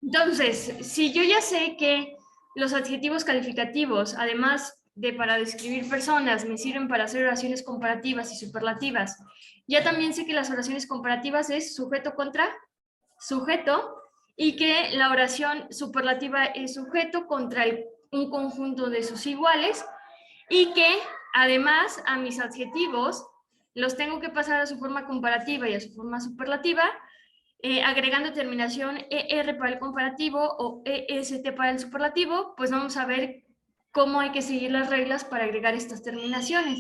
Entonces, si yo ya sé que los adjetivos calificativos, además de para describir personas, me sirven para hacer oraciones comparativas y superlativas, ya también sé que las oraciones comparativas es sujeto contra sujeto y que la oración superlativa es sujeto contra un conjunto de sus iguales y que además a mis adjetivos los tengo que pasar a su forma comparativa y a su forma superlativa, agregando terminación ER para el comparativo o EST para el superlativo, pues vamos a ver cómo hay que seguir las reglas para agregar estas terminaciones.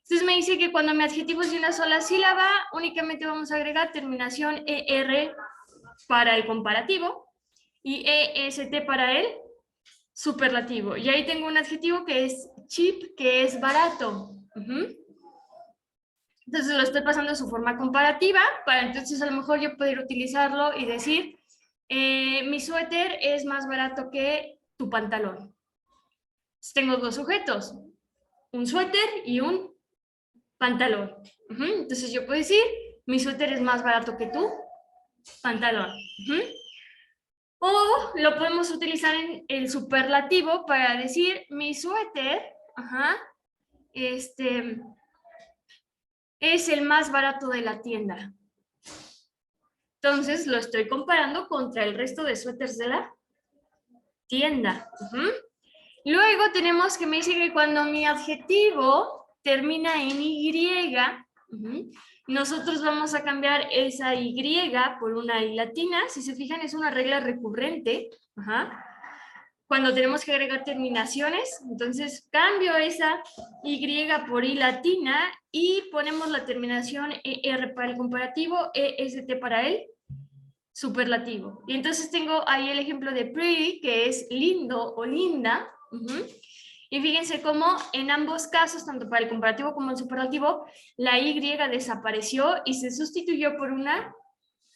Entonces me dice que cuando mi adjetivo es de una sola sílaba, únicamente vamos a agregar terminación ER para el comparativo y EST para el superlativo. Y ahí tengo un adjetivo que es cheap, que es barato. Entonces lo estoy pasando a su forma comparativa para entonces a lo mejor yo poder utilizarlo y decir, mi suéter es más barato que tu pantalón. Entonces, tengo dos sujetos, un suéter y un pantalón. Entonces yo puedo decir, mi suéter es más barato que tu pantalón. O lo podemos utilizar en el superlativo para decir, mi suéter, es el más barato de la tienda. Entonces lo estoy comparando contra el resto de suéteres de la tienda. Luego tenemos que me dice que cuando mi adjetivo termina en Y, nosotros vamos a cambiar esa Y por una I latina. Si se fijan, es una regla recurrente. Cuando tenemos que agregar terminaciones, entonces cambio esa Y por I latina y ponemos la terminación ER para el comparativo, EST para el superlativo. Y entonces tengo ahí el ejemplo de pretty, que es lindo o linda. Y fíjense cómo en ambos casos, tanto para el comparativo como el superlativo, la Y desapareció y se sustituyó por una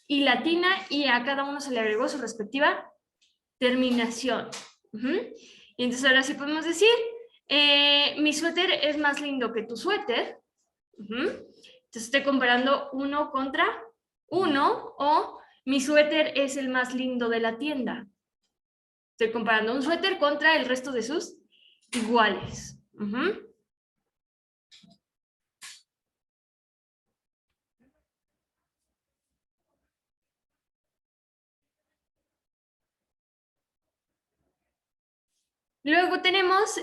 I latina y a cada uno se le agregó su respectiva terminación. Y entonces ahora sí podemos decir, mi suéter es más lindo que tu suéter. Entonces estoy comparando uno contra uno, o mi suéter es el más lindo de la tienda. Estoy comparando un suéter contra el resto de sus iguales. Luego tenemos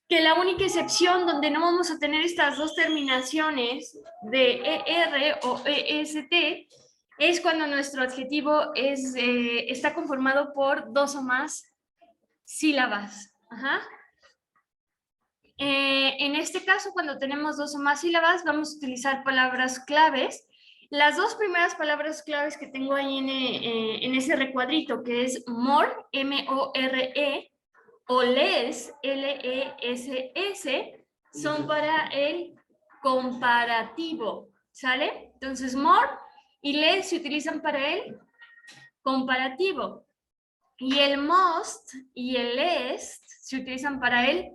que la única excepción donde no vamos a tener estas dos terminaciones de ER o EST es cuando nuestro adjetivo está conformado por dos o más sílabas. En este caso, cuando tenemos dos o más sílabas, vamos a utilizar palabras claves. Las dos primeras palabras claves que tengo ahí en ese recuadrito, que es more, M-O-R-E, o less, L-E-S-S, son para el comparativo, ¿sale? Entonces, more y less se utilizan para el comparativo. Y el most y el less se utilizan para el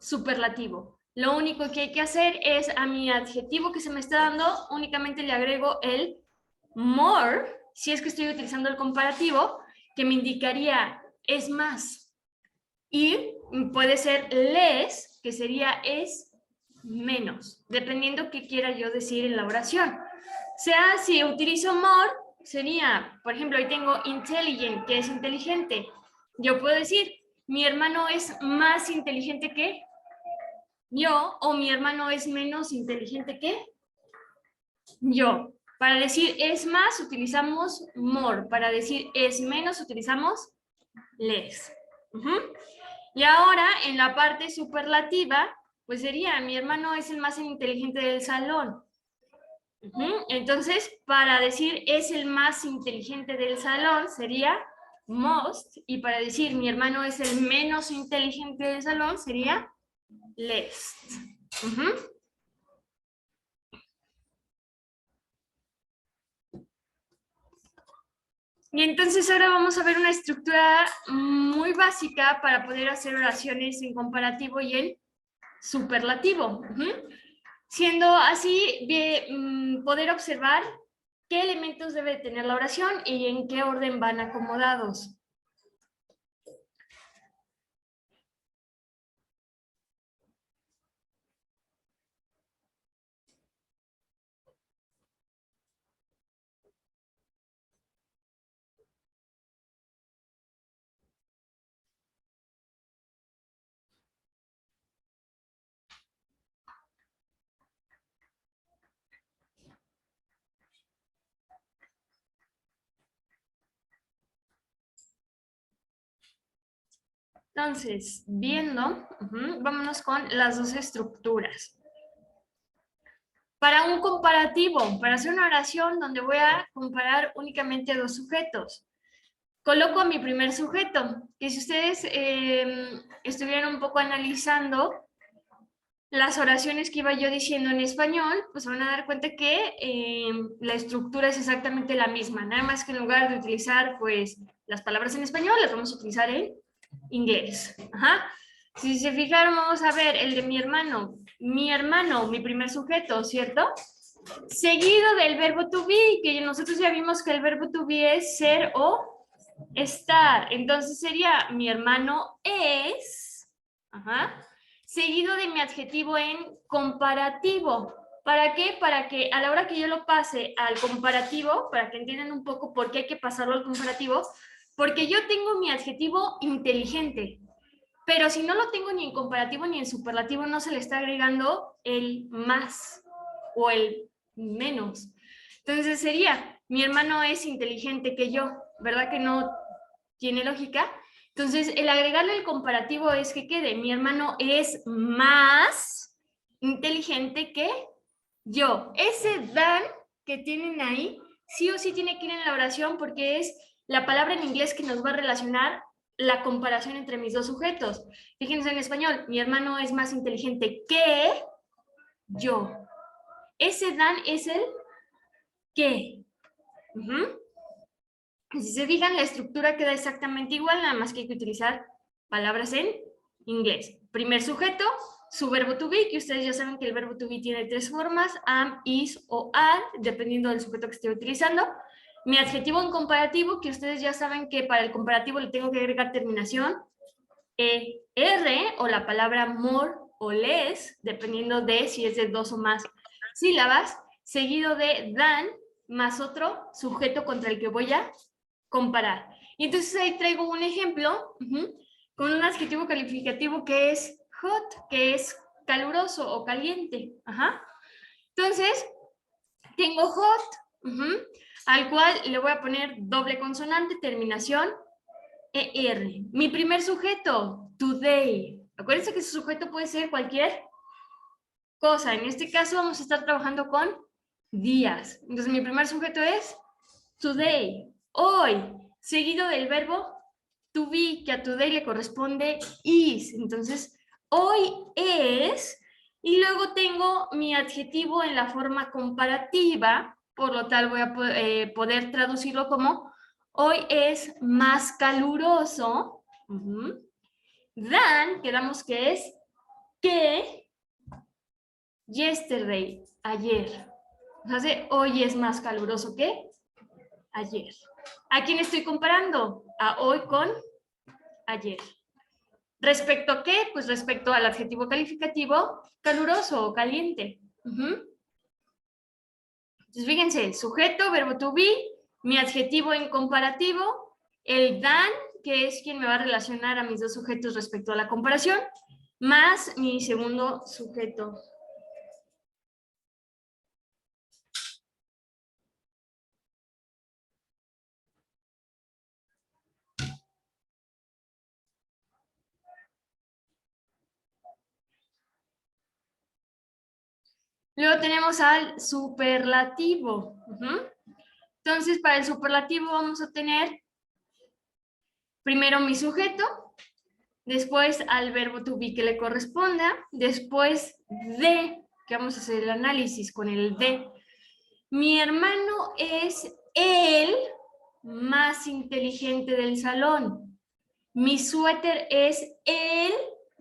superlativo. Lo único que hay que hacer es a mi adjetivo que se me está dando, únicamente le agrego el more, si es que estoy utilizando el comparativo, que me indicaría es más. Y puede ser less, que sería es menos, dependiendo qué quiera yo decir en la oración. O sea, si utilizo more, sería, por ejemplo, hoy tengo intelligent, que es inteligente. Yo puedo decir, mi hermano es más inteligente que yo, o mi hermano es menos inteligente que yo. Para decir es más, utilizamos more. Para decir es menos, utilizamos less. Y ahora, en la parte superlativa, pues sería, mi hermano es el más inteligente del salón. Entonces, para decir es el más inteligente del salón, sería most. Y para decir mi hermano es el menos inteligente del salón, sería least. Y entonces ahora vamos a ver una estructura muy básica para poder hacer oraciones en comparativo y en superlativo. Siendo así, poder observar qué elementos debe tener la oración y en qué orden van acomodados. Entonces, viendo, vámonos con las dos estructuras. Para un comparativo, para hacer una oración donde voy a comparar únicamente dos sujetos, coloco a mi primer sujeto, que si ustedes estuvieran un poco analizando las oraciones que iba yo diciendo en español, pues van a dar cuenta que la estructura es exactamente la misma, nada más que en lugar de utilizar pues las palabras en español, las vamos a utilizar en inglés. Ajá. Si se fijaron, vamos a ver el de mi hermano, mi primer sujeto, ¿cierto? Seguido del verbo to be, que nosotros ya vimos que el verbo to be es ser o estar. Entonces sería mi hermano es, ajá, seguido de mi adjetivo en comparativo. ¿Para qué? Para que a la hora que yo lo pase al comparativo, para que entiendan un poco por qué hay que pasarlo al comparativo, porque yo tengo mi adjetivo inteligente, pero si no lo tengo ni en comparativo ni en superlativo, no se le está agregando el más o el menos. Entonces sería, mi hermano es inteligente que yo, ¿verdad que no tiene lógica? Entonces, el agregarle el comparativo es que quede, mi hermano es más inteligente que yo. Ese dan que tienen ahí, sí o sí tiene que ir en la oración porque es la palabra en inglés que nos va a relacionar la comparación entre mis dos sujetos. Fíjense en español, mi hermano es más inteligente que yo. Ese dan es el que. Si se fijan, la estructura queda exactamente igual, nada más que hay que utilizar palabras en inglés. Primer sujeto, su verbo to be, que ustedes ya saben que el verbo to be tiene tres formas, am, is o are, dependiendo del sujeto que esté utilizando. Mi adjetivo en comparativo, que ustedes ya saben que para el comparativo le tengo que agregar terminación er o la palabra more o less, dependiendo de si es de dos o más sílabas, seguido de than más otro sujeto contra el que voy a comparar. Y entonces ahí traigo un ejemplo con un adjetivo calificativo que es hot, que es caluroso o caliente. Ajá. Entonces, tengo hot, al cual le voy a poner doble consonante, terminación ER. Mi primer sujeto, today. Acuérdense que su sujeto puede ser cualquier cosa. En este caso vamos a estar trabajando con días. Entonces mi primer sujeto es today, hoy, seguido del verbo to be, que a today le corresponde is. Entonces, hoy es, y luego tengo mi adjetivo en la forma comparativa, por lo tal voy a poder traducirlo como hoy es más caluroso. Than, quedamos que es que yesterday, ayer. Entonces, hoy es más caluroso que ayer. ¿A quién estoy comparando? A hoy con ayer. ¿Respecto a qué? Pues respecto al adjetivo calificativo caluroso o caliente. Entonces, fíjense, sujeto, verbo to be, mi adjetivo en comparativo, el than, que es quien me va a relacionar a mis dos sujetos respecto a la comparación, más mi segundo sujeto. Luego tenemos al superlativo. Entonces, para el superlativo vamos a tener primero mi sujeto, después al verbo to be que le corresponda, después de, que vamos a hacer el análisis con el de. Mi hermano es el más inteligente del salón. Mi suéter es el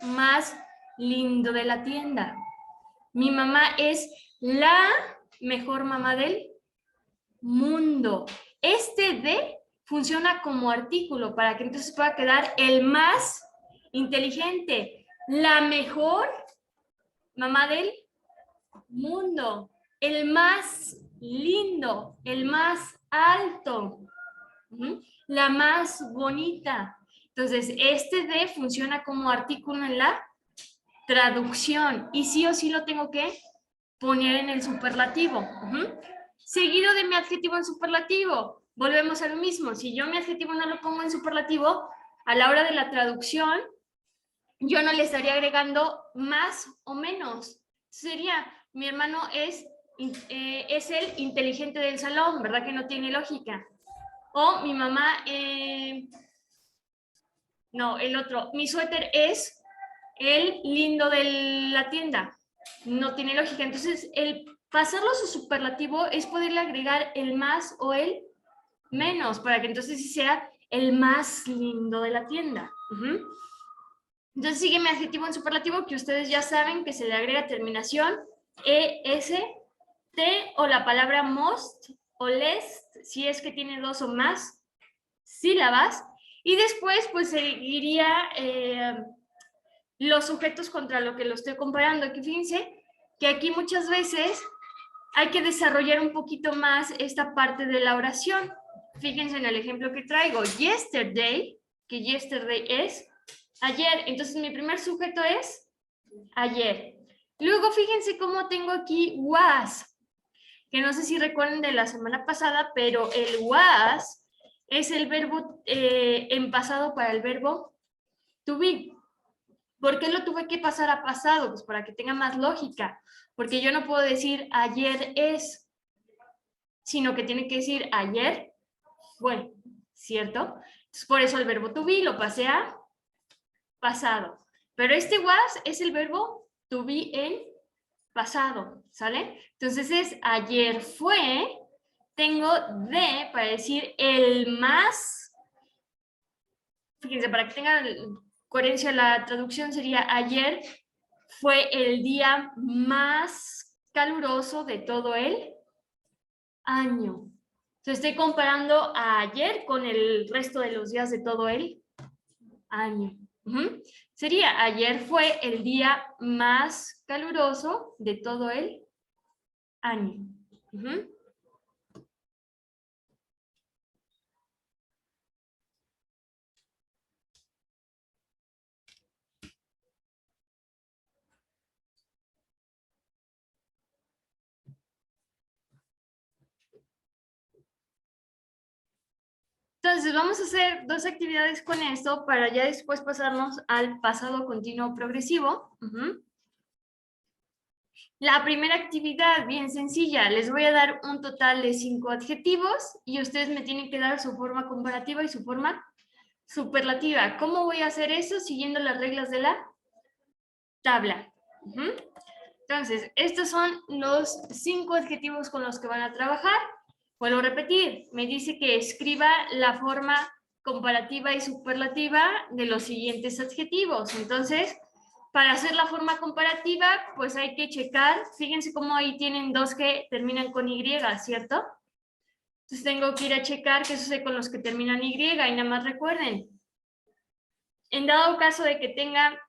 más lindo de la tienda. Mi mamá es la mejor mamá del mundo. Este de funciona como artículo para que entonces pueda quedar el más inteligente, la mejor mamá del mundo, el más lindo, el más alto, la más bonita. Entonces, este de funciona como artículo en la traducción y sí o sí lo tengo que poner en el superlativo. Seguido de mi adjetivo en superlativo. Volvemos a lo mismo. Si yo mi adjetivo no lo pongo en superlativo, a la hora de la traducción, yo no le estaría agregando más o menos. Sería, mi hermano es el inteligente del salón, ¿verdad que no tiene lógica? O mi mamá, no, el otro, mi suéter es el lindo de la tienda. No tiene lógica. Entonces, el pasarlo a su superlativo es poderle agregar el más o el menos, para que entonces sí sea el más lindo de la tienda. Entonces sigue mi adjetivo en superlativo, que ustedes ya saben que se le agrega terminación ES, T o la palabra most o lest, si es que tiene dos o más sílabas. Y después pues seguiría los sujetos contra lo que lo estoy comparando. Aquí fíjense que aquí muchas veces hay que desarrollar un poquito más esta parte de la oración. Fíjense en el ejemplo que traigo. Yesterday, que yesterday es ayer. Entonces mi primer sujeto es ayer. Luego fíjense cómo tengo aquí was, que no sé si recuerdan de la semana pasada, pero el was es el verbo en pasado para el verbo to be. ¿Por qué lo tuve que pasar a pasado? Pues para que tenga más lógica. Porque yo no puedo decir ayer es, sino que tiene que decir ayer fue, ¿cierto? Entonces, por eso el verbo to be lo pasé a pasado. Pero este was es el verbo to be en pasado, ¿sale? Entonces es ayer fue, tengo de para decir el más, fíjense, para que tenga coherencia la traducción sería ayer fue el día más caluroso de todo el año. Entonces estoy comparando a ayer con el resto de los días de todo el año. Sería, ayer fue el día más caluroso de todo el año. Entonces, vamos a hacer dos actividades con esto para ya después pasarnos al pasado continuo progresivo. La primera actividad, bien sencilla, les voy a dar un total de 5 adjetivos y ustedes me tienen que dar su forma comparativa y su forma superlativa. ¿Cómo voy a hacer eso? Siguiendo las reglas de la tabla. Entonces, estos son los 5 adjetivos con los que van a trabajar. Vuelvo a repetir, me dice que escriba la forma comparativa y superlativa de los siguientes adjetivos. Entonces, para hacer la forma comparativa, pues hay que checar, fíjense cómo ahí tienen dos que terminan con Y, ¿cierto? Entonces tengo que ir a checar qué sucede con los que terminan Y y nada más recuerden. En dado caso de que tenga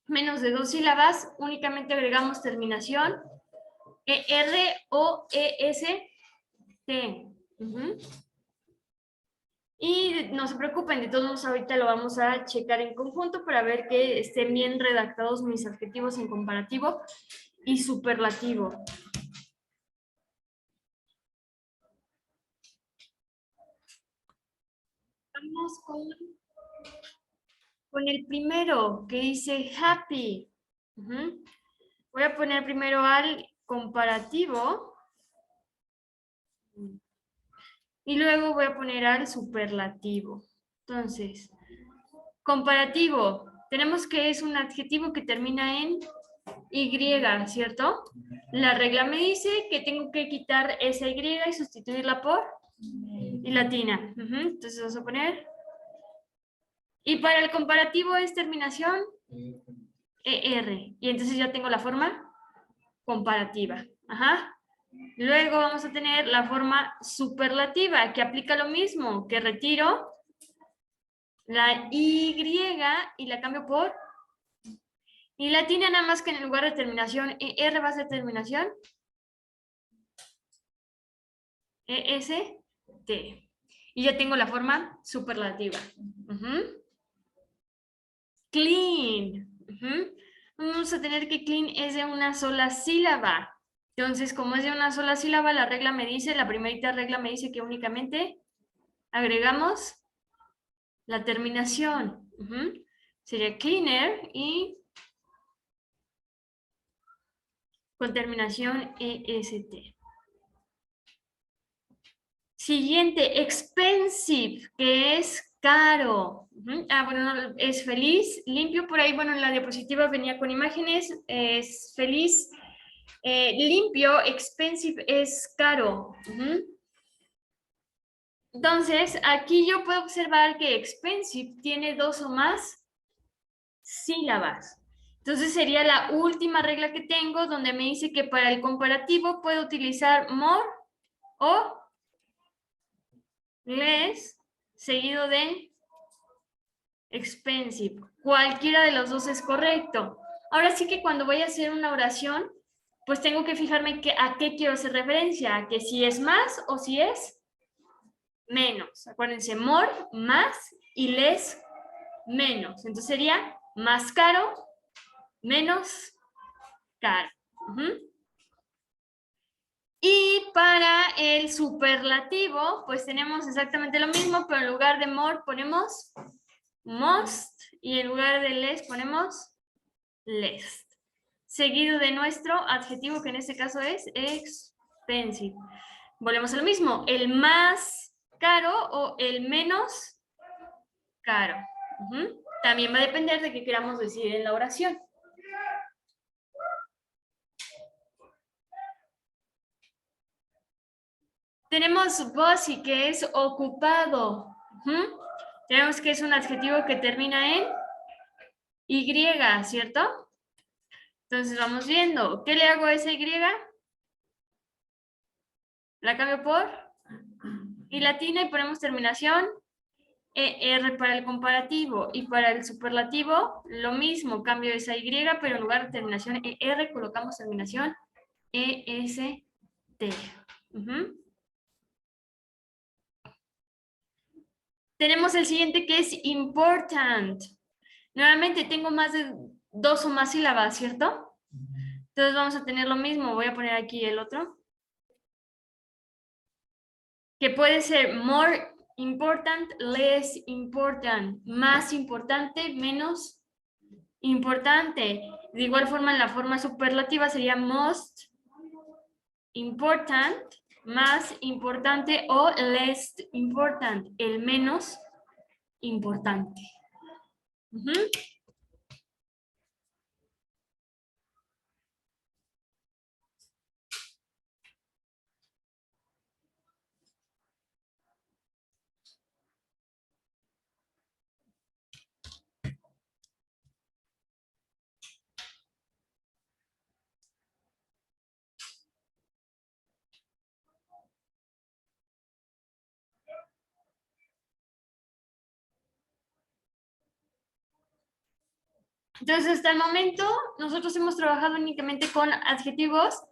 menos de 2 sílabas, únicamente agregamos terminación ER o EST. Y no se preocupen, de todos modos ahorita lo vamos a checar en conjunto para ver que estén bien redactados mis adjetivos en comparativo y superlativo. Vamos con el primero, que dice happy. Voy a poner primero al comparativo y luego voy a poner al superlativo. Entonces, comparativo, tenemos que es un adjetivo que termina en Y, ¿cierto? La regla me dice que tengo que quitar esa Y y sustituirla por y latina. Entonces vamos a poner. Y para el comparativo es terminación ER. Y entonces ya tengo la forma comparativa. Luego vamos a tener la forma superlativa, que aplica lo mismo, que retiro la Y y la cambio por... Y latina nada más que en el lugar de terminación, R va a ser terminación, EST. Y ya tengo la forma superlativa. Clean. Vamos a tener que clean es de una sola sílaba. Entonces, como es de una sola sílaba, la regla me dice, la primerita regla me dice que únicamente agregamos la terminación. Sería cleaner y con terminación EST. Siguiente, expensive, que es caro. Bueno, es feliz, limpio. Por ahí, bueno, en la diapositiva venía con imágenes. Es feliz, limpio, expensive es caro. Entonces, aquí yo puedo observar que expensive tiene 2 o más sílabas. Entonces sería la última regla que tengo donde me dice que para el comparativo puedo utilizar more o less seguido de expensive. Cualquiera de los dos es correcto. Ahora sí que cuando voy a hacer una oración, pues tengo que fijarme a qué quiero hacer referencia, a que si es más o si es menos. Acuérdense, more, más y less, menos. Entonces sería más caro, menos caro. Y para el superlativo, pues tenemos exactamente lo mismo, pero en lugar de more ponemos most y en lugar de less ponemos less. Seguido de nuestro adjetivo, que en este caso es expensive. Volvemos a lo mismo, el más caro o el menos caro. También va a depender de qué queramos decir en la oración. Tenemos busy, que es ocupado. Tenemos que es un adjetivo que termina en Y, ¿cierto? Entonces vamos viendo. ¿Qué le hago a esa Y? La cambio por y latina y ponemos terminación ER para el comparativo. Y para el superlativo, lo mismo. Cambio esa Y, pero en lugar de terminación ER, colocamos terminación EST. Tenemos el siguiente que es important. Nuevamente tengo más de 2 o más sílabas, ¿cierto? Entonces vamos a tener lo mismo. Voy a poner aquí el otro. Que puede ser more important, less important. Más importante, menos importante. De igual forma, en la forma superlativa sería most important, más importante o less important, el menos importante. Entonces, hasta el momento, nosotros hemos trabajado únicamente con adjetivos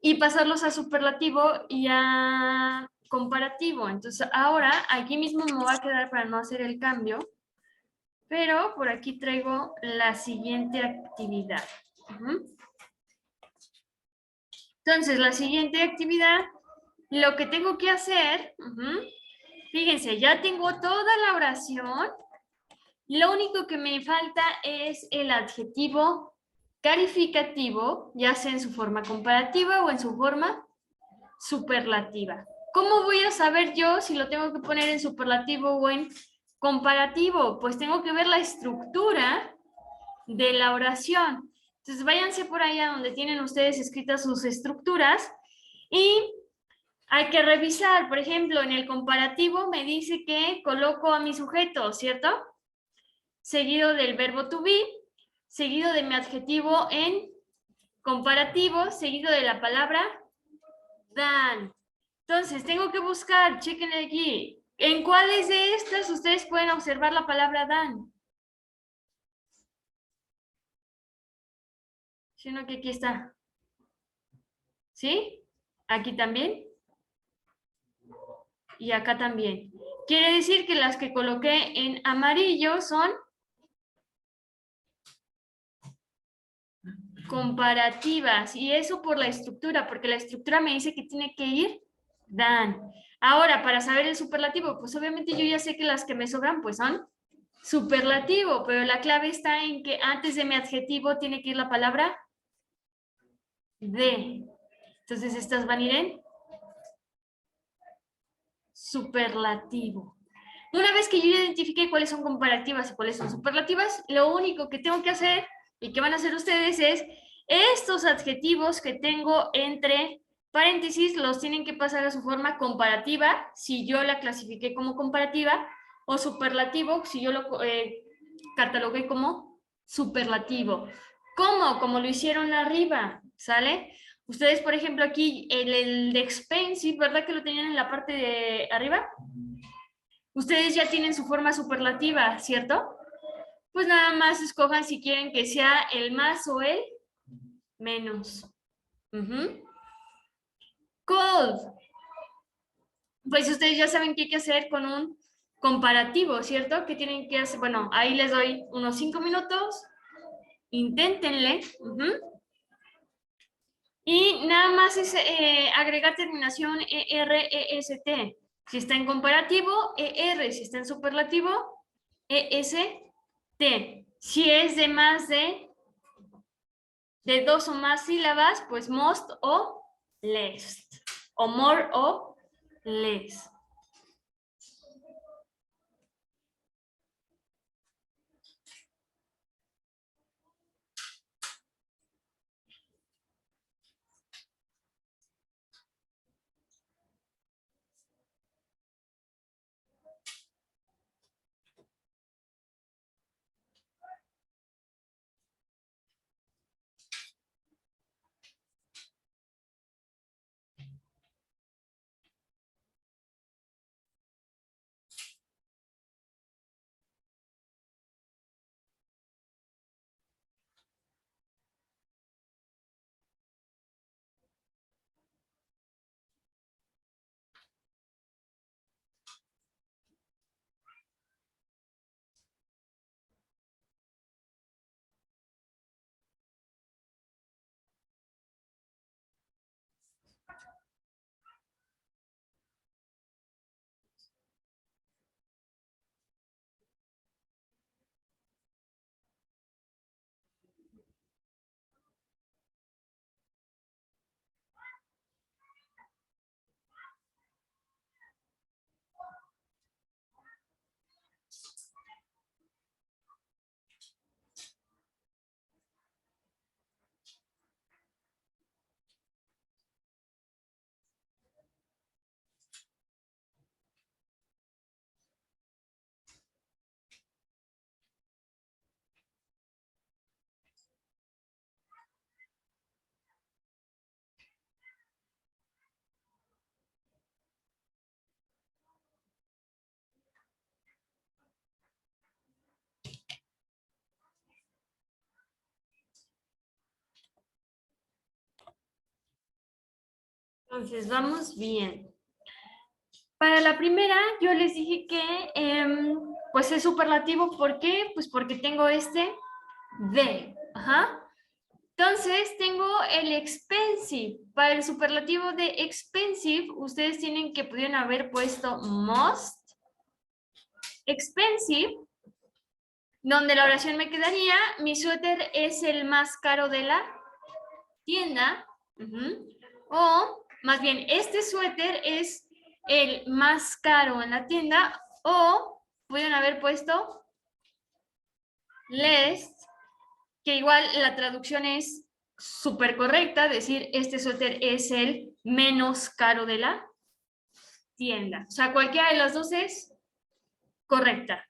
y pasarlos a superlativo y a comparativo. Entonces, ahora, aquí mismo me va a quedar para no hacer el cambio, pero por aquí traigo la siguiente actividad. Entonces, la siguiente actividad, lo que tengo que hacer, fíjense, ya tengo toda la oración. Lo único que me falta es el adjetivo calificativo, ya sea en su forma comparativa o en su forma superlativa. ¿Cómo voy a saber yo si lo tengo que poner en superlativo o en comparativo? Pues tengo que ver la estructura de la oración. Entonces váyanse por allá donde tienen ustedes escritas sus estructuras y hay que revisar. Por ejemplo, en el comparativo me dice que coloco a mi sujeto, ¿cierto? Seguido del verbo to be, seguido de mi adjetivo en comparativo, seguido de la palabra than. Entonces, tengo que buscar, chequen aquí, ¿en cuáles de estas ustedes pueden observar la palabra than? Sino que aquí está. ¿Sí? Aquí también. Y acá también. Quiere decir que las que coloqué en amarillo son comparativas. Y eso por la estructura, porque la estructura me dice que tiene que ir than. Ahora, para saber el superlativo, pues obviamente yo ya sé que las que me sobran pues son superlativo, pero la clave está en que antes de mi adjetivo tiene que ir la palabra de. Entonces estas van a ir en superlativo. Una vez que yo identifique cuáles son comparativas y cuáles son superlativas, lo único que tengo que hacer y que van a hacer ustedes es estos adjetivos que tengo entre paréntesis los tienen que pasar a su forma comparativa si yo la clasifiqué como comparativa o superlativo si yo lo catalogué como superlativo. ¿Cómo? Como lo hicieron arriba, ¿sale? Ustedes, por ejemplo, aquí el de expensive, ¿verdad que lo tenían en la parte de arriba? Ustedes ya tienen su forma superlativa, ¿cierto? Pues nada más escojan si quieren que sea el más o el menos. Cold. Pues ustedes ya saben qué hay que hacer con un comparativo, ¿cierto? Que tienen que hacer, bueno, ahí les doy unos 5 minutos. Inténtenle. Y nada más es agregar terminación ER, EST. Si está en comparativo, ER. Si está en superlativo, EST. Si es de más de 2 o más sílabas, pues most o less. O more o less. Entonces, vamos bien. Para la primera, yo les dije que pues es superlativo. ¿Por qué? Pues porque tengo este de. Ajá. Entonces, tengo el expensive. Para el superlativo de expensive, ustedes tienen que pudieron haber puesto most expensive, donde la oración me quedaría, mi suéter es el más caro de la tienda. O, más bien, este suéter es el más caro en la tienda. O, pudieron haber puesto less, que igual la traducción es súper correcta, decir este suéter es el menos caro de la tienda. O sea, cualquiera de las dos es correcta.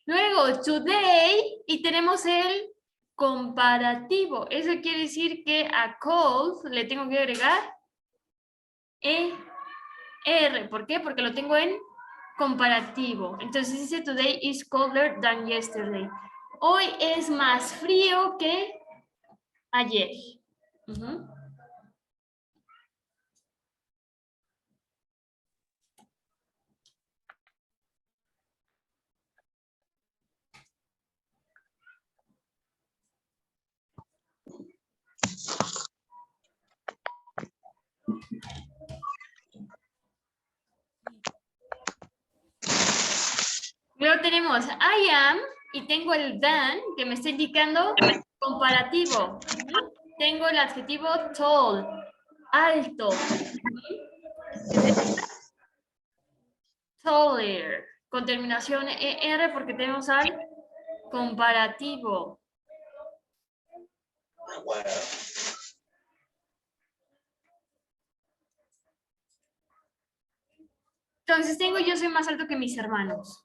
Luego, today, y tenemos el comparativo. Eso quiere decir que a cold le tengo que agregar R. ¿Por qué? Porque lo tengo en comparativo. Entonces dice today is colder than yesterday. Hoy es más frío que ayer. Luego tenemos I am y tengo el than que me está indicando comparativo. Tengo el adjetivo tall, alto. Taller, con terminación ER porque tenemos al comparativo. Entonces tengo yo soy más alto que mis hermanos.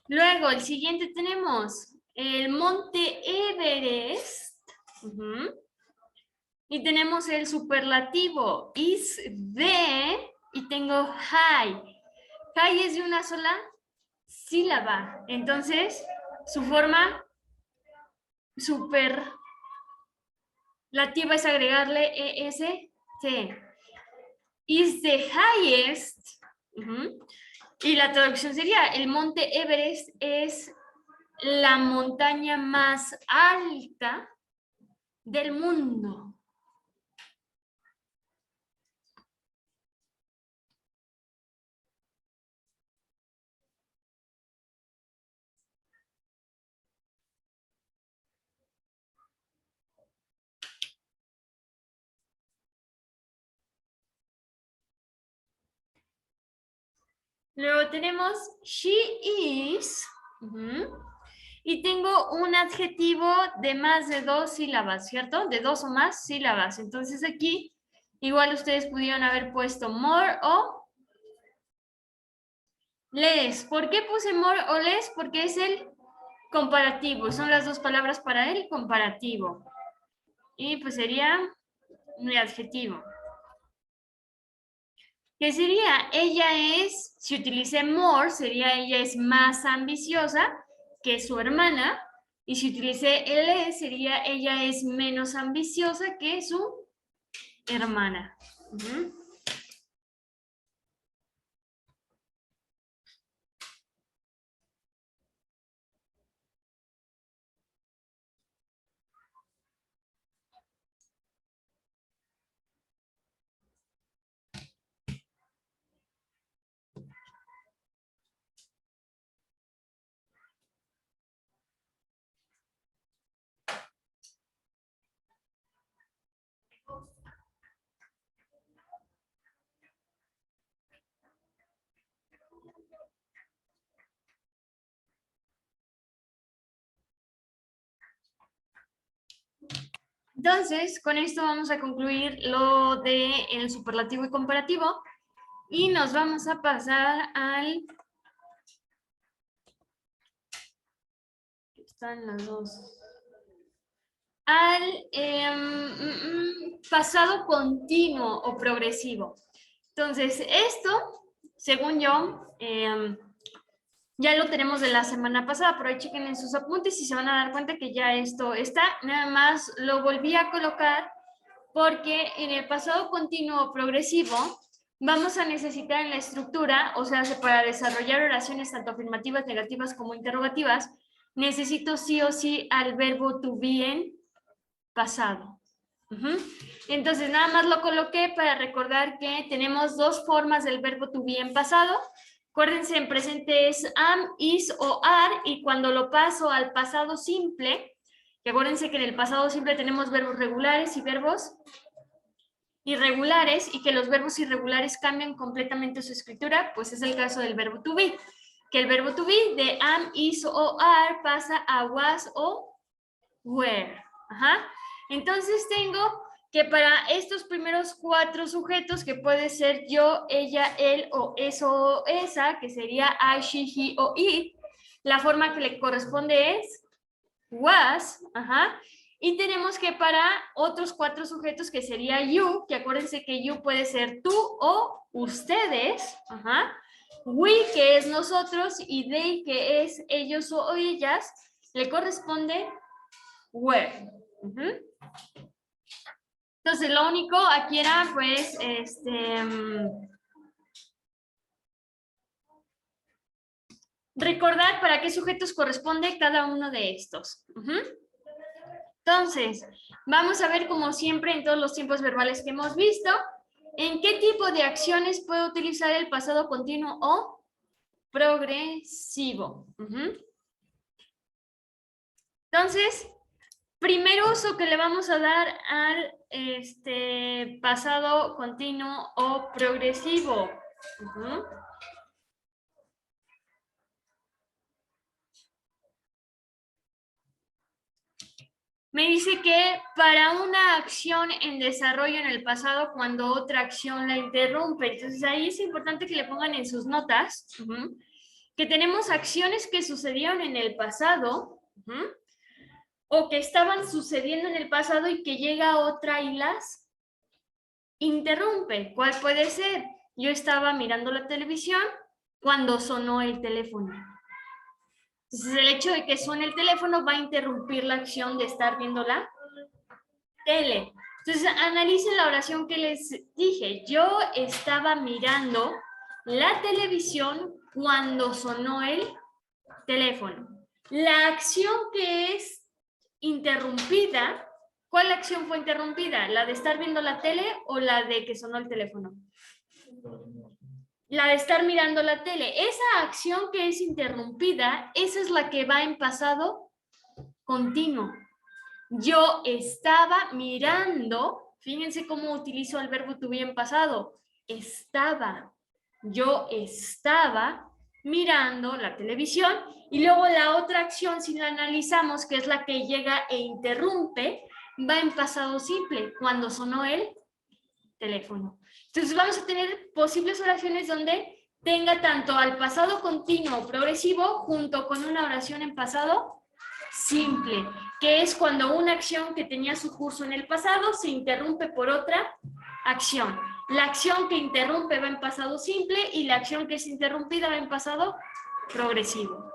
Luego, el siguiente tenemos el monte Everest. Y tenemos el superlativo is de y tengo high. High es de una sola sílaba. Entonces, su forma superlativa es agregarle EST. Is the highest. Y la traducción sería, el monte Everest es la montaña más alta del mundo. Luego tenemos she is. Y tengo un adjetivo de más de 2 sílabas, ¿cierto? De 2 o más sílabas. Entonces aquí igual ustedes pudieron haber puesto more o less. ¿Por qué puse more o less? Porque es el comparativo. Son las dos palabras para el comparativo. Y pues sería mi adjetivo. ¿Qué sería? Ella es, si utilicé more, sería ella es más ambiciosa que su hermana. Y si utilicé less, sería ella es menos ambiciosa que su hermana. Entonces, con esto vamos a concluir lo del superlativo y comparativo y nos vamos a pasar al... Están las dos. Al pasado continuo o progresivo. Entonces, esto, según yo, ya lo tenemos de la semana pasada, pero ahí chequen en sus apuntes y se van a dar cuenta que ya esto está. Nada más lo volví a colocar porque en el pasado continuo o progresivo vamos a necesitar en la estructura, o sea, para desarrollar oraciones tanto afirmativas, negativas como interrogativas, necesito sí o sí al verbo to be en pasado. Entonces, nada más lo coloqué para recordar que tenemos dos formas del verbo to be en pasado. Acuérdense, en presente es am, is o are, y cuando lo paso al pasado simple, que acuérdense que en el pasado simple tenemos verbos regulares y verbos irregulares y que los verbos irregulares cambian completamente su escritura, pues es el caso del verbo to be. Que el verbo to be de am, is o are pasa a was o were. Ajá. Entonces tengo que para estos primeros 4 sujetos, que puede ser yo, ella, él o eso o esa, que sería I, she, he o it, la forma que le corresponde es was, ajá. Y tenemos que para otros 4 sujetos, que sería you, que acuérdense que you puede ser tú o ustedes, ajá. We, que es nosotros, y they, que es ellos o ellas, le corresponde were. Entonces, lo único aquí era, pues, recordar para qué sujetos corresponde cada uno de estos. Entonces, vamos a ver, como siempre, en todos los tiempos verbales que hemos visto, en qué tipo de acciones puede utilizar el pasado continuo o progresivo. Entonces, primer uso que le vamos a dar al pasado continuo o progresivo. Me dice que para una acción en desarrollo en el pasado, cuando otra acción la interrumpe. Entonces ahí es importante que le pongan en sus notas que tenemos acciones que sucedieron en el pasado o que estaban sucediendo en el pasado y que llega otra y las interrumpe. ¿Cuál puede ser? Yo estaba mirando la televisión cuando sonó el teléfono. Entonces, el hecho de que suene el teléfono va a interrumpir la acción de estar viendo la tele. Entonces, analicen la oración que les dije. Yo estaba mirando la televisión cuando sonó el teléfono. La acción que es interrumpida, ¿cuál acción fue interrumpida? ¿La de estar viendo la tele o la de que sonó el teléfono? La de estar mirando la tele. Esa acción que es interrumpida, esa es la que va en pasado continuo. Yo estaba mirando, fíjense cómo utilizo el verbo to be en pasado. Estaba. Yo estaba mirando la televisión y luego la otra acción, si la analizamos, que es la que llega e interrumpe, va en pasado simple, cuando sonó el teléfono. Entonces vamos a tener posibles oraciones donde tenga tanto al pasado continuo progresivo junto con una oración en pasado simple, que es cuando una acción que tenía su curso en el pasado se interrumpe por otra acción. La acción que interrumpe va en pasado simple y la acción que es interrumpida va en pasado progresivo.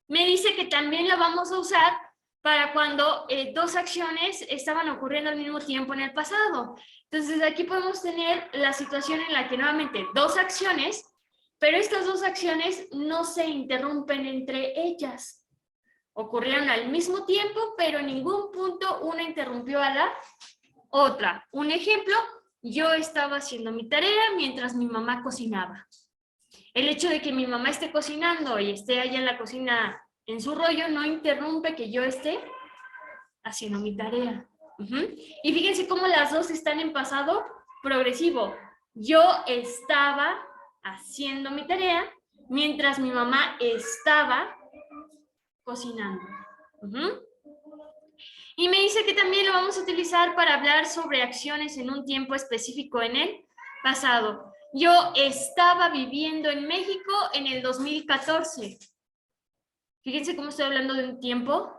Me dice que también la vamos a usar para cuando 2 acciones estaban ocurriendo al mismo tiempo en el pasado. Entonces aquí podemos tener la situación en la que nuevamente 2 acciones, pero estas 2 acciones no se interrumpen entre ellas. Ocurrieron al mismo tiempo, pero en ningún punto una interrumpió a la otra. Un ejemplo, yo estaba haciendo mi tarea mientras mi mamá cocinaba. El hecho de que mi mamá esté cocinando y esté allá en la cocina en su rollo no interrumpe que yo esté haciendo mi tarea. Y fíjense cómo las dos están en pasado progresivo. Yo estaba haciendo mi tarea mientras mi mamá estaba cocinando. Y me dice que también lo vamos a utilizar para hablar sobre acciones en un tiempo específico en el pasado. Yo estaba viviendo en México en el 2014. Fíjense cómo estoy hablando de un tiempo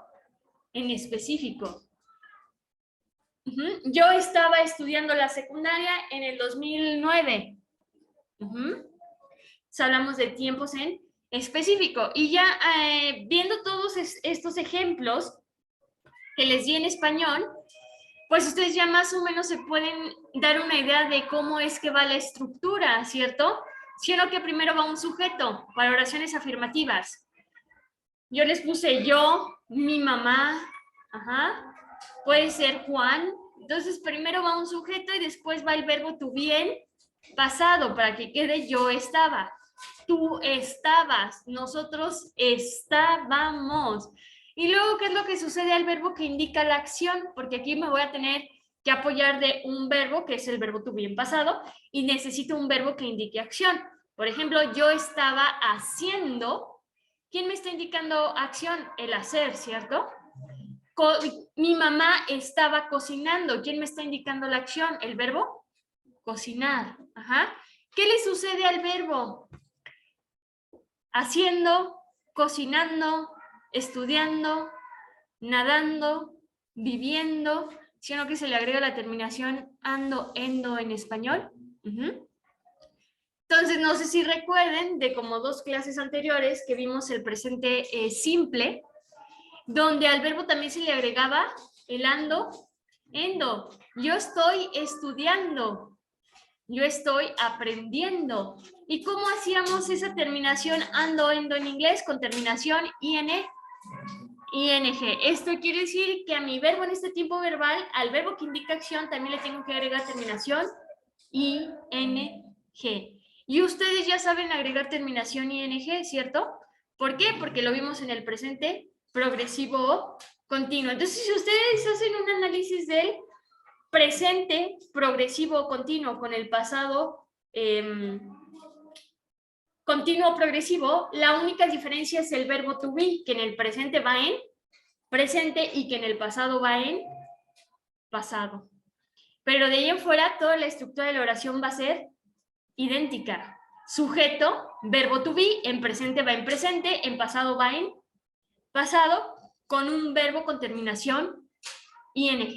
en específico. Yo estaba estudiando la secundaria en el 2009. Hablamos de tiempos en específico. Y ya viendo todos estos ejemplos que les di en español, pues ustedes ya más o menos se pueden dar una idea de cómo es que va la estructura, ¿cierto? Sino que primero va un sujeto para oraciones afirmativas. Yo les puse yo, mi mamá, puede ser Juan. Entonces primero va un sujeto y después va el verbo to be en pasado para que quede yo estaba. Tú estabas, nosotros estábamos. Y luego, ¿qué es lo que sucede al verbo que indica la acción? Porque aquí me voy a tener que apoyar de un verbo, que es el verbo to be en pasado, y necesito un verbo que indique acción. Por ejemplo, yo estaba haciendo. ¿Quién me está indicando acción? El hacer, ¿cierto? Mi mamá estaba cocinando. ¿Quién me está indicando la acción? El verbo cocinar. Ajá. ¿Qué le sucede al verbo? Haciendo, cocinando, estudiando, nadando, viviendo, sino que se le agrega la terminación ando, endo en español. Entonces, no sé si recuerden de como 2 clases anteriores que vimos el presente simple, donde al verbo también se le agregaba el ando, endo. Yo estoy estudiando, yo estoy aprendiendo. ¿Y cómo hacíamos esa terminación ando, endo en inglés? Con terminación ing. Esto quiere decir que a mi verbo en este tiempo verbal, al verbo que indica acción, también le tengo que agregar terminación ing. Y ustedes ya saben agregar terminación ing, ¿cierto? ¿Por qué? Porque lo vimos en el presente progresivo continuo. Entonces, si ustedes hacen un análisis del presente progresivo continuo con el pasado continuo progresivo, la única diferencia es el verbo to be, que en el presente va en presente y que en el pasado va en pasado. Pero de ahí en fuera, toda la estructura de la oración va a ser idéntica. Sujeto, verbo to be, en presente va en presente, en pasado va en pasado, con un verbo con terminación ing.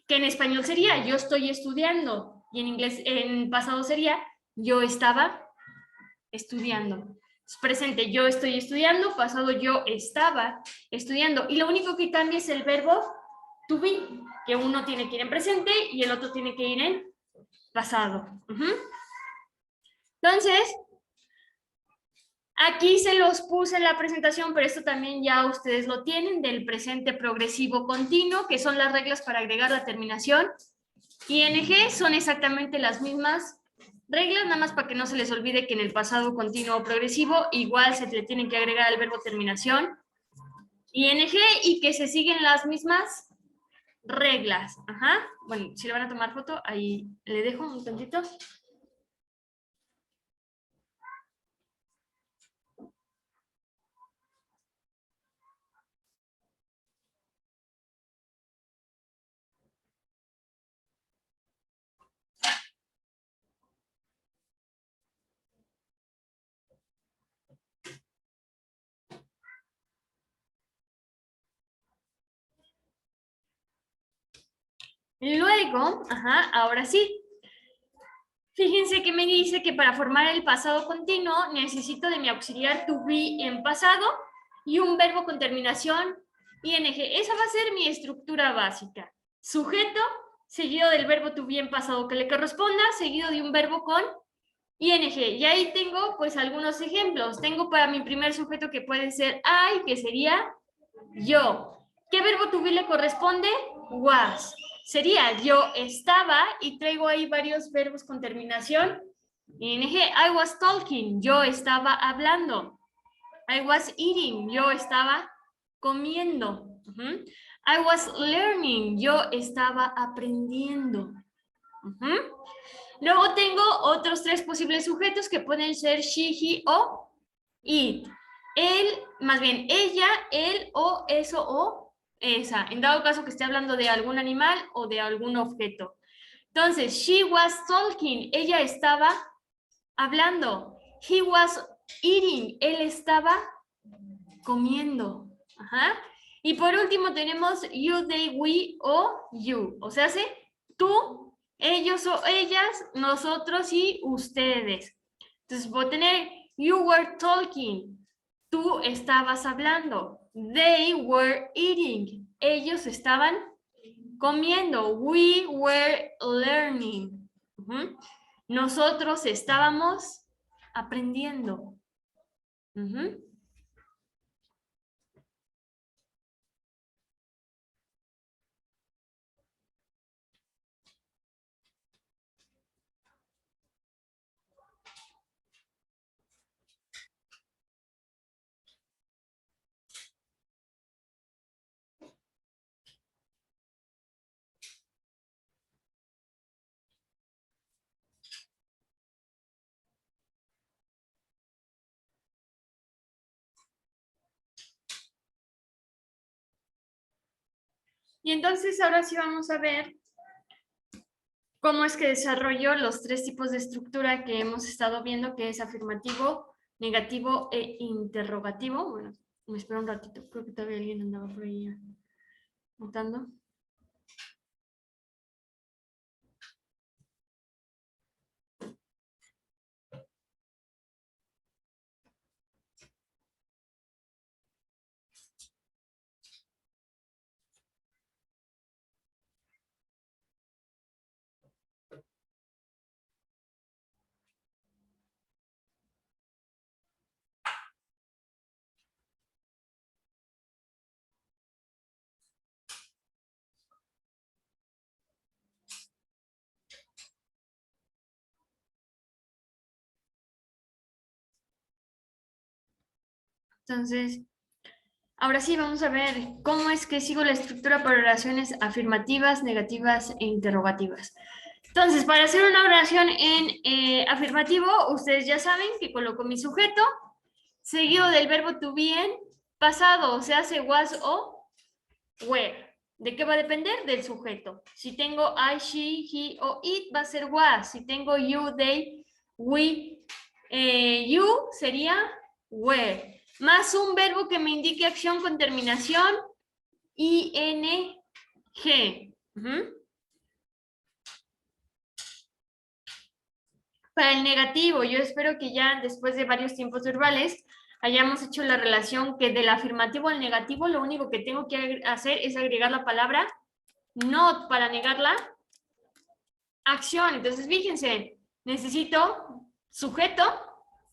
Que en español sería yo estoy estudiando y en inglés, en pasado sería yo estaba estudiando. Presente, yo estoy estudiando, pasado yo estaba estudiando. Y lo único que cambia es el verbo to be, que uno tiene que ir en presente y el otro tiene que ir en pasado. Entonces, aquí se los puse en la presentación, pero esto también ya ustedes lo tienen, del presente progresivo continuo, que son las reglas para agregar la terminación ing. Son exactamente las mismas reglas, nada más para que no se les olvide que en el pasado continuo progresivo igual se le tiene que agregar al verbo terminación ing y que se siguen las mismas reglas. Ajá. Bueno, si le van a tomar foto, ahí le dejo un tantito. Luego, ajá, ahora sí. Fíjense que me dice que para formar el pasado continuo necesito de mi auxiliar to be en pasado y un verbo con terminación ing. Esa va a ser mi estructura básica. Sujeto, seguido del verbo to be en pasado que le corresponda, seguido de un verbo con ing. Y ahí tengo pues algunos ejemplos. Tengo para mi primer sujeto que puede ser I, que sería yo. ¿Qué verbo to be le corresponde? Was. Sería yo estaba y traigo ahí varios verbos con terminación ing. I was talking, yo estaba hablando. I was eating, yo estaba comiendo. I was learning, yo estaba aprendiendo. Luego tengo otros 3 posibles sujetos que pueden ser she, he o it. Él, más bien ella, él o eso o esa. En dado caso que esté hablando de algún animal o de algún objeto. Entonces, she was talking. Ella estaba hablando. He was eating. Él estaba comiendo. Ajá. Y por último tenemos you, they, we o you. O sea, ¿sí? Tú, ellos o ellas, nosotros y ustedes. Entonces voy a tener you were talking. Tú estabas hablando. They were eating. Ellos estaban comiendo. We were learning. Nosotros estábamos aprendiendo. Y entonces ahora sí vamos a ver cómo es que desarrollo los tres tipos de estructura que hemos estado viendo, que es afirmativo, negativo e interrogativo. Bueno, me espero un ratito, creo que todavía alguien andaba por ahí notando. Entonces, ahora sí vamos a ver cómo es que sigo la estructura para oraciones afirmativas, negativas e interrogativas. Entonces, para hacer una oración en afirmativo, ustedes ya saben que coloco mi sujeto, seguido del verbo to be en pasado, o sea, se was o were. ¿De qué va a depender? Del sujeto. Si tengo I, she, he o it, va a ser was. Si tengo you, they, we, you, sería were. Más un verbo que me indique acción con terminación ing. Para el negativo, yo espero que ya después de varios tiempos verbales hayamos hecho la relación que del afirmativo al negativo lo único que tengo que hacer es agregar la palabra not para negar la acción. Entonces, fíjense, necesito sujeto,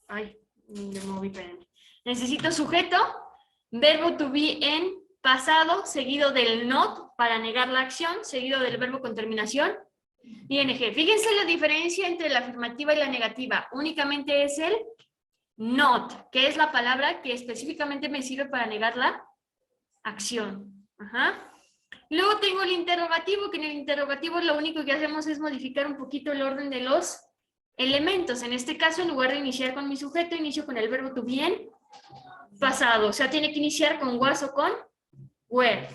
ay, me moví, espérenme. Necesito sujeto, verbo to be en pasado, seguido del not para negar la acción, seguido del verbo con terminación ing. Fíjense la diferencia entre la afirmativa y la negativa. Únicamente es el not, que es la palabra que específicamente me sirve para negar la acción. Ajá. Luego tengo el interrogativo, que en el interrogativo lo único que hacemos es modificar un poquito el orden de los elementos. En este caso, en lugar de iniciar con mi sujeto, inicio con el verbo to be en pasado. O sea, tiene que iniciar con was o con were.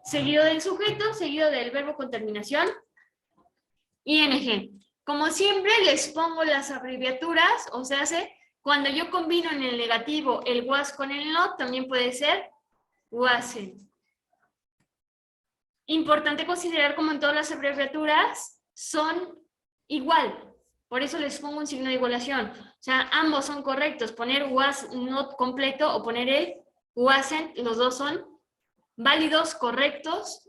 Seguido del sujeto, seguido del verbo con terminación ing. Como siempre, les pongo las abreviaturas, o sea, cuando yo combino en el negativo el was con el not, también puede ser wasn't. Importante considerar como en todas las abreviaturas son igual, por eso les pongo un signo de igualación. O sea, ambos son correctos, poner was not completo o poner el wasn't, los dos son válidos, correctos.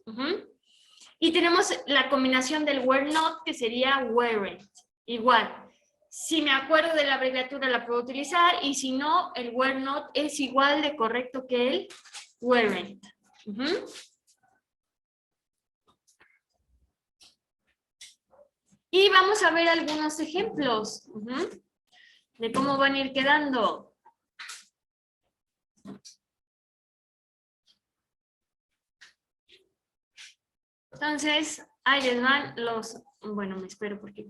Y tenemos la combinación del were not, que sería weren't. Igual, si me acuerdo de la abreviatura la puedo utilizar, y si no, el were not es igual de correcto que el weren't. Y vamos a ver algunos ejemplos de cómo van a ir quedando. Entonces, ahí les van los... Bueno, me espero porque...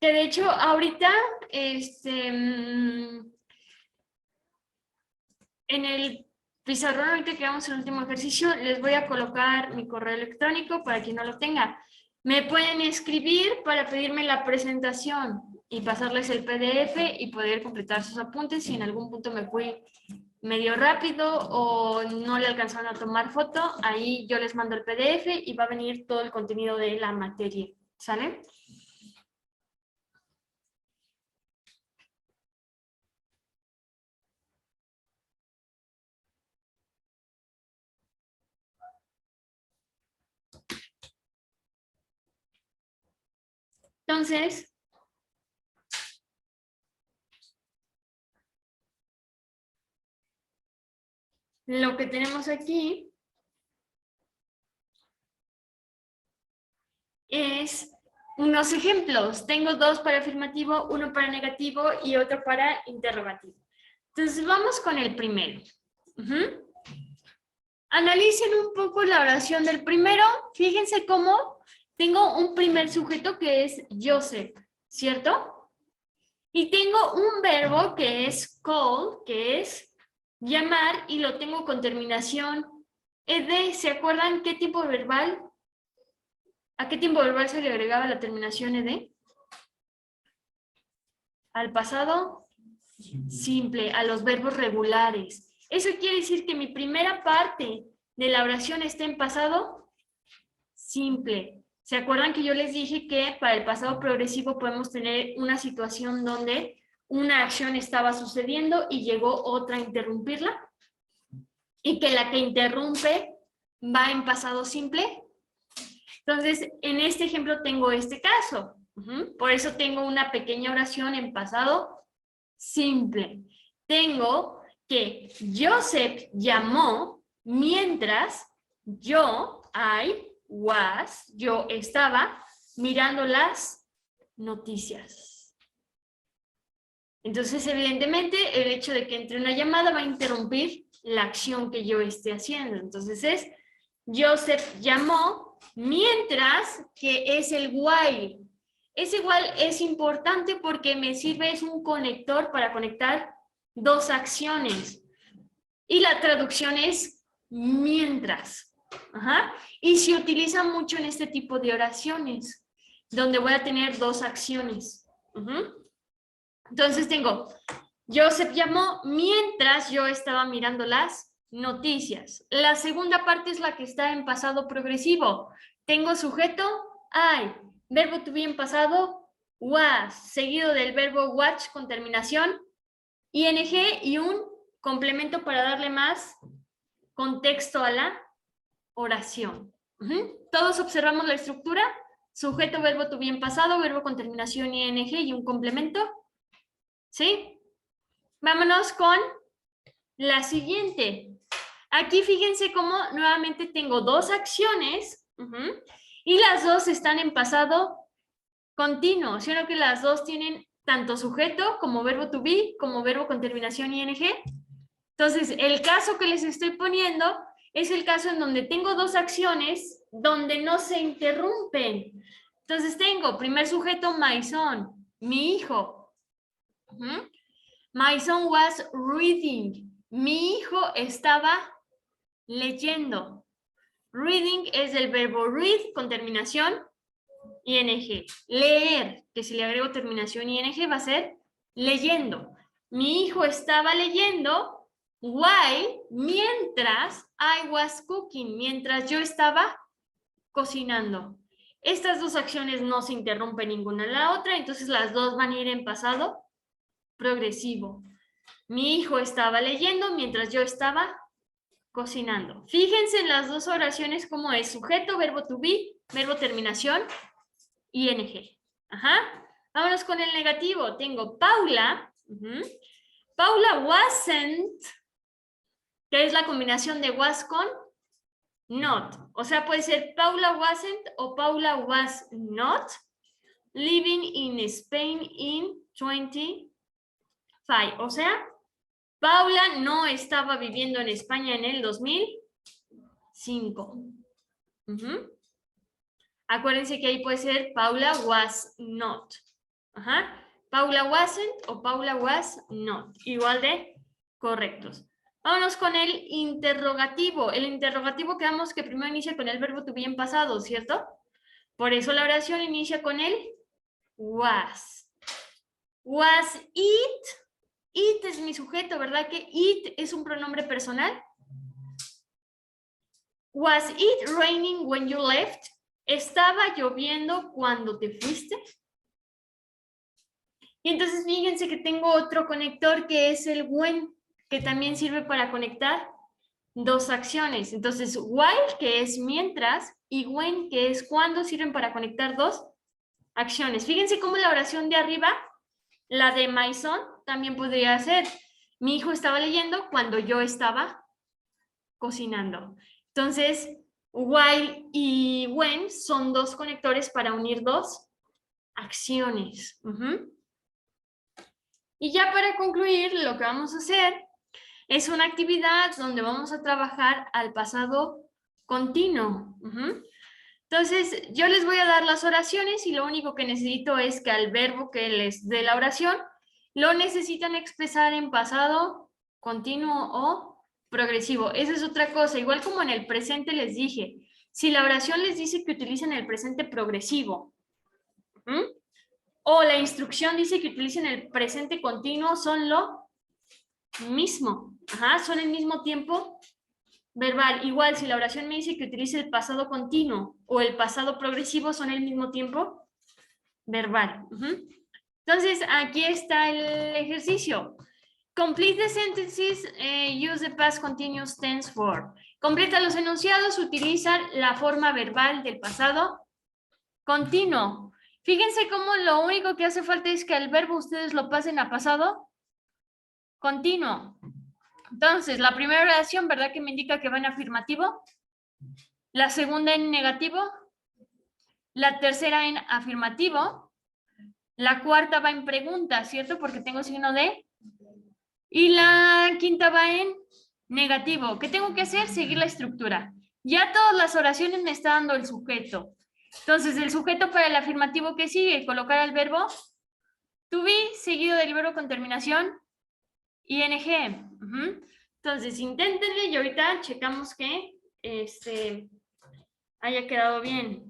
Que de hecho, ahorita, en el pizarrón, ahorita que vamos al último ejercicio, les voy a colocar mi correo electrónico para quien no lo tenga. Me pueden escribir para pedirme la presentación y pasarles el PDF y poder completar sus apuntes. Si en algún punto me fui medio rápido o no le alcanzaron a tomar foto, ahí yo les mando el PDF y va a venir todo el contenido de la materia. ¿Sale? Entonces, lo que tenemos aquí es unos ejemplos. Tengo dos para afirmativo, uno para negativo y otro para interrogativo. Entonces, vamos con el primero. Analicen un poco la oración del primero. Fíjense cómo tengo un primer sujeto que es Joseph, ¿cierto? Y tengo un verbo que es call, que es llamar, y lo tengo con terminación ed, ¿se acuerdan qué tiempo verbal? ¿A qué tiempo verbal se le agregaba la terminación ed? Al pasado simple, a los verbos regulares. Eso quiere decir que mi primera parte de la oración está en pasado simple. ¿Se acuerdan que yo les dije que para el pasado progresivo podemos tener una situación donde una acción estaba sucediendo y llegó otra a interrumpirla? Y que la que interrumpe va en pasado simple. Entonces, en este ejemplo tengo este caso. Por eso tengo una pequeña oración en pasado simple. Tengo que Joseph llamó mientras yo estaba mirando las noticias. Entonces, evidentemente, el hecho de que entre una llamada va a interrumpir la acción que yo esté haciendo. Entonces es, Joseph llamó mientras, que es el while. Ese while es importante porque me sirve, es un conector para conectar dos acciones. Y la traducción es mientras. Y se utiliza mucho en este tipo de oraciones, donde voy a tener dos acciones. Entonces tengo, Joseph llamó mientras yo estaba mirando las noticias. La segunda parte es la que está en pasado progresivo. Tengo sujeto, I. Verbo to be en pasado, was. Seguido del verbo watch con terminación, ing y un complemento para darle más contexto a la oración. ¿Todos observamos la estructura? Sujeto, verbo to be en pasado, verbo con terminación ing y un complemento. ¿Sí? Vámonos con la siguiente. Aquí fíjense cómo nuevamente tengo dos acciones y las dos están en pasado continuo, sino que las dos tienen tanto sujeto como verbo to be, como verbo con terminación ing. Entonces, el caso que les estoy poniendo es el caso en donde tengo dos acciones donde no se interrumpen. Entonces tengo primer sujeto, my son, mi hijo. My son was reading. Mi hijo estaba leyendo. Reading es el verbo read con terminación ing. Leer, que si le agrego terminación ing va a ser leyendo. Mi hijo estaba leyendo while, mientras I was cooking, mientras yo estaba cocinando. Estas dos acciones no se interrumpen ninguna en la otra, entonces las dos van a ir en pasado progresivo. Mi hijo estaba leyendo mientras yo estaba cocinando. Fíjense en las dos oraciones cómo es sujeto, verbo to be, verbo terminación, ing. Vámonos con el negativo. Tengo Paula. Paula wasn't, que es la combinación de was con not. O sea, puede ser Paula wasn't o Paula was not living in Spain in 25. O sea, Paula no estaba viviendo en España en el 2005. Acuérdense que ahí puede ser Paula was not. Paula wasn't o Paula was not. Igual de correctos. Vámonos con el interrogativo. El interrogativo quedamos que primero inicia con el verbo to be en pasado, ¿cierto? Por eso la oración inicia con el was. Was it? It es mi sujeto, ¿verdad? Que it es un pronombre personal. Was it raining when you left? ¿Estaba lloviendo cuando te fuiste? Y entonces fíjense que tengo otro conector que es el when, que también sirve para conectar dos acciones. Entonces, while, que es mientras, y when, que es cuando, sirven para conectar dos acciones. Fíjense cómo la oración de arriba, la de my son, también podría ser, mi hijo estaba leyendo cuando yo estaba cocinando. Entonces, while y when son dos conectores para unir dos acciones. Y ya para concluir, lo que vamos a hacer es una actividad donde vamos a trabajar al pasado continuo. Entonces, yo les voy a dar las oraciones y lo único que necesito es que al verbo que les dé la oración, lo necesitan expresar en pasado continuo o progresivo. Esa es otra cosa. Igual como en el presente les dije, si la oración les dice que utilicen el presente progresivo, o la instrucción dice que utilicen el presente continuo, son lo mismo. Son el mismo tiempo verbal. Igual, si la oración me dice que utilice el pasado continuo o el pasado progresivo, son el mismo tiempo verbal. Entonces, aquí está el ejercicio. Complete the sentences, use the past continuous tense form. Completa los enunciados, utiliza la forma verbal del pasado continuo. Fíjense cómo lo único que hace falta es que el verbo ustedes lo pasen a pasado continuo. Entonces, la primera oración, ¿verdad que me indica que va en afirmativo? La segunda en negativo. La tercera en afirmativo. La cuarta va en pregunta, ¿cierto? Porque tengo signo de. Y la quinta va en negativo. ¿Qué tengo que hacer? Seguir la estructura. Ya todas las oraciones me está dando el sujeto. Entonces, el sujeto para el afirmativo que sigue, colocar el verbo to be seguido del verbo con terminación ing. Entonces, inténtenle y ahorita checamos que haya quedado bien.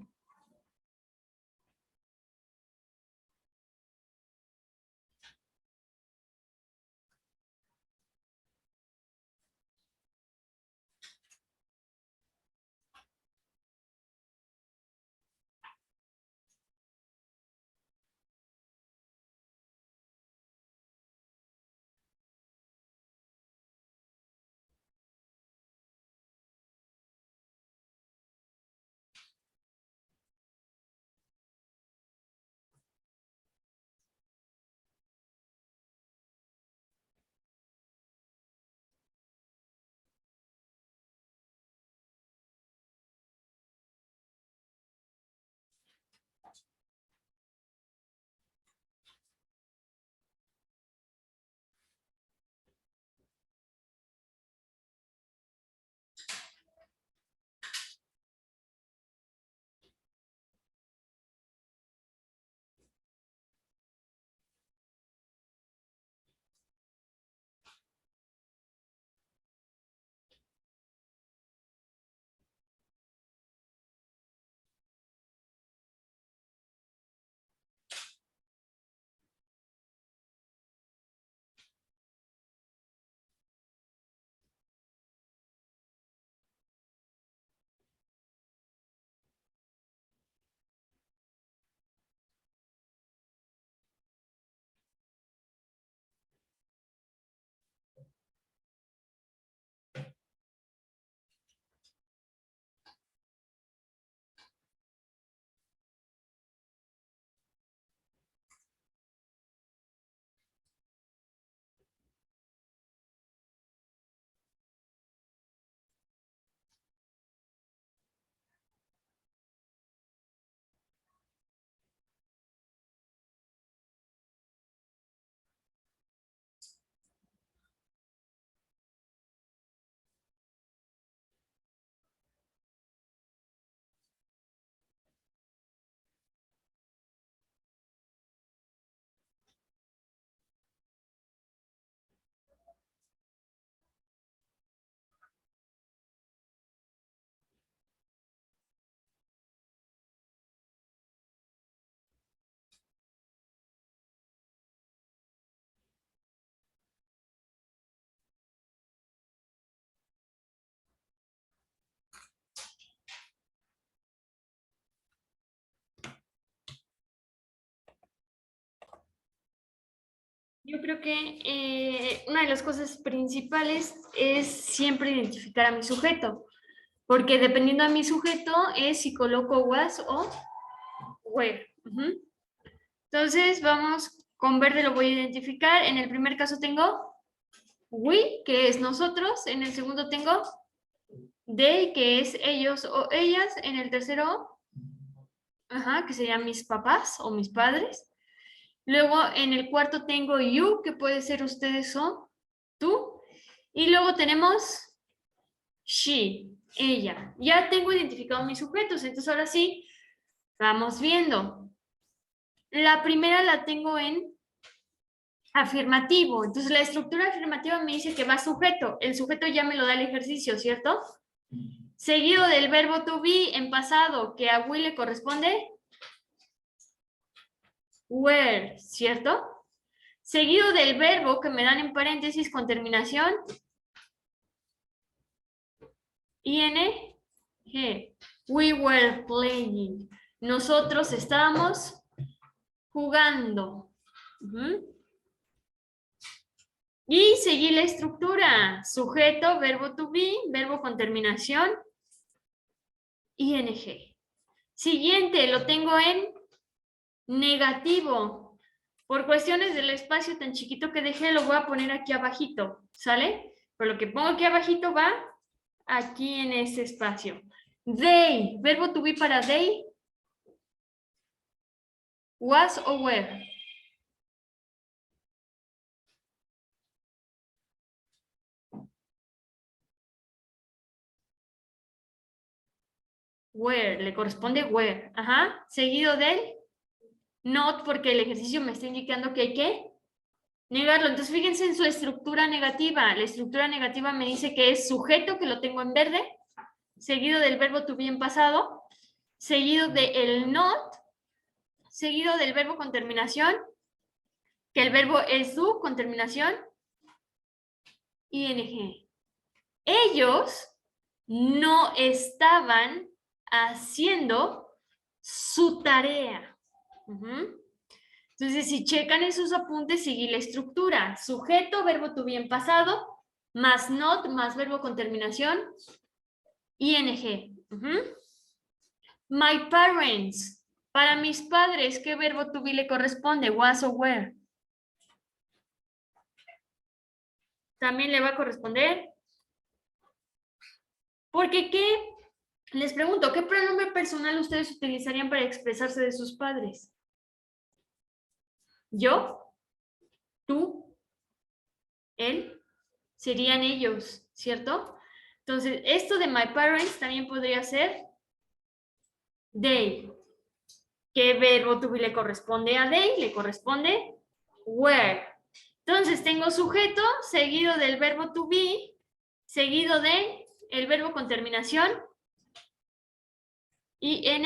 Yo creo que una de las cosas principales es siempre identificar a mi sujeto, porque dependiendo de mi sujeto es si coloco was o where. Entonces vamos con verde, lo voy a identificar. En el primer caso tengo we, que es nosotros. En el segundo tengo they, que es ellos o ellas. En el tercero, que serían mis papás o mis padres. Luego en el cuarto tengo you, que puede ser ustedes o tú. Y luego tenemos she, ella. Ya tengo identificado mis sujetos, entonces ahora sí, vamos viendo. La primera la tengo en Afirmativo. Entonces, la estructura afirmativa me dice que va sujeto. El sujeto ya me lo da el ejercicio, ¿cierto? Seguido del verbo to be en pasado, que a will le corresponde were, ¿cierto? Seguido del verbo que me dan en paréntesis con terminación ing. We were playing. Nosotros estábamos jugando. Y seguí la estructura. Sujeto, verbo to be, verbo con terminación ing. Siguiente, lo tengo en negativo. Por cuestiones del espacio tan chiquito que dejé, lo voy a poner aquí abajito, ¿sale? Pero lo que pongo aquí abajito va aquí en ese espacio. They, verbo to be para they, was o were. Where, le corresponde where. Ajá, seguido del not, porque el ejercicio me está indicando que hay que negarlo. Entonces, fíjense en su estructura negativa. La estructura negativa me dice que es sujeto, que lo tengo en verde, seguido del verbo to be en pasado, seguido de el not, seguido del verbo con terminación, que el verbo es do con terminación ing. Ellos no estaban haciendo su tarea. Entonces, si checan en sus apuntes, sigue la estructura. Sujeto, verbo to be en pasado, más not, más verbo con terminación ing. My parents. Para mis padres, ¿qué verbo to be le corresponde? Was o were. También le va a corresponder. Porque ¿qué? Les pregunto, ¿qué pronombre personal ustedes utilizarían para expresarse de sus padres? Yo, tú, él, serían ellos, ¿cierto? Entonces, esto de my parents también podría ser they. ¿Qué verbo to be le corresponde a they? Le corresponde were. Entonces, tengo sujeto seguido del verbo to be, seguido de el verbo con terminación ing.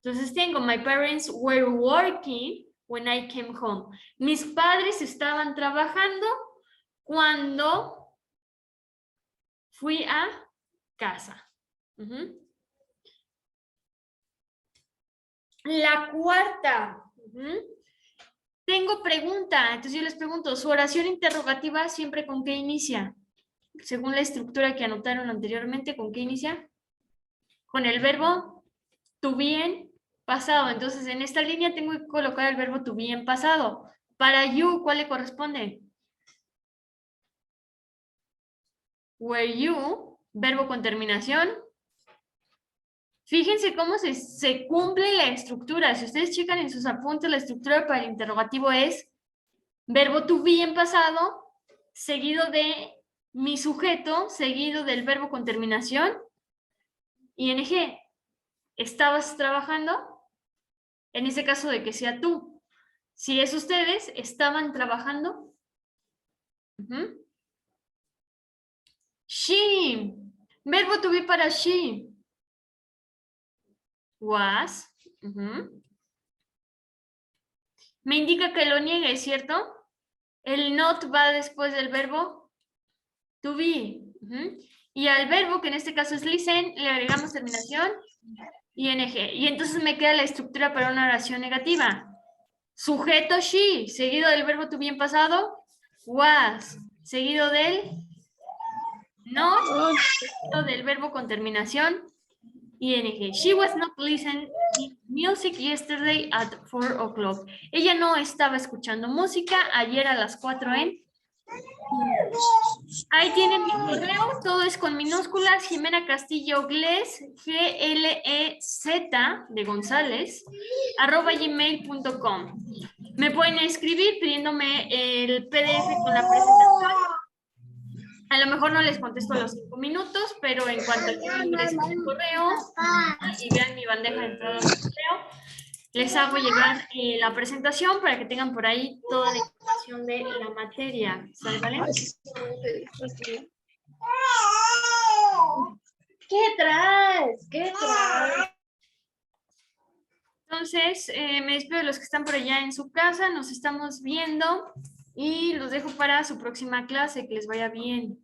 Entonces tengo, my parents were working when I came home. Mis padres estaban trabajando cuando fui a casa. La cuarta. Tengo pregunta, entonces yo les pregunto, ¿su oración interrogativa siempre con qué inicia? Según la estructura que anotaron anteriormente, ¿con qué inicia? Con el verbo to be en pasado. Entonces, en esta línea tengo que colocar el verbo to be en pasado. Para you, ¿cuál le corresponde? Were you, verbo con terminación. Fíjense cómo se cumple la estructura. Si ustedes checan en sus apuntes, la estructura para el interrogativo es verbo to be en pasado, seguido de mi sujeto, seguido del verbo con terminación, ing. ¿Estabas trabajando? En ese caso de que sea tú. Si es ustedes, ¿estaban trabajando? She. Verbo to be para she. Was. Me indica que lo niegue, ¿cierto? El not va después del verbo to be. Y al verbo, que en este caso es listen, le agregamos terminación ing. Y entonces me queda la estructura para una oración negativa. Sujeto she, seguido del verbo to be en pasado, was, seguido del not, seguido del verbo con terminación ing. She was not listening music yesterday at 4 o'clock. Ella no estaba escuchando música ayer a las 4 en... Ahí tienen mi correo, todo es con minúsculas, Jimena Castillo Glez, Glez de González, @gmail.com. Me pueden escribir pidiéndome el PDF con la presentación. A lo mejor no les contesto a los 5 minutos, pero en cuanto yo ingrese el correo y vean mi bandeja de entrada del correo, les hago llegar la presentación para que tengan por ahí toda la información de la materia. ¿Sale, vale? ¿Qué traes? ¿Qué traes? Entonces, me despido de los que están por allá en su casa. Nos estamos viendo y los dejo para su próxima clase. Que les vaya bien.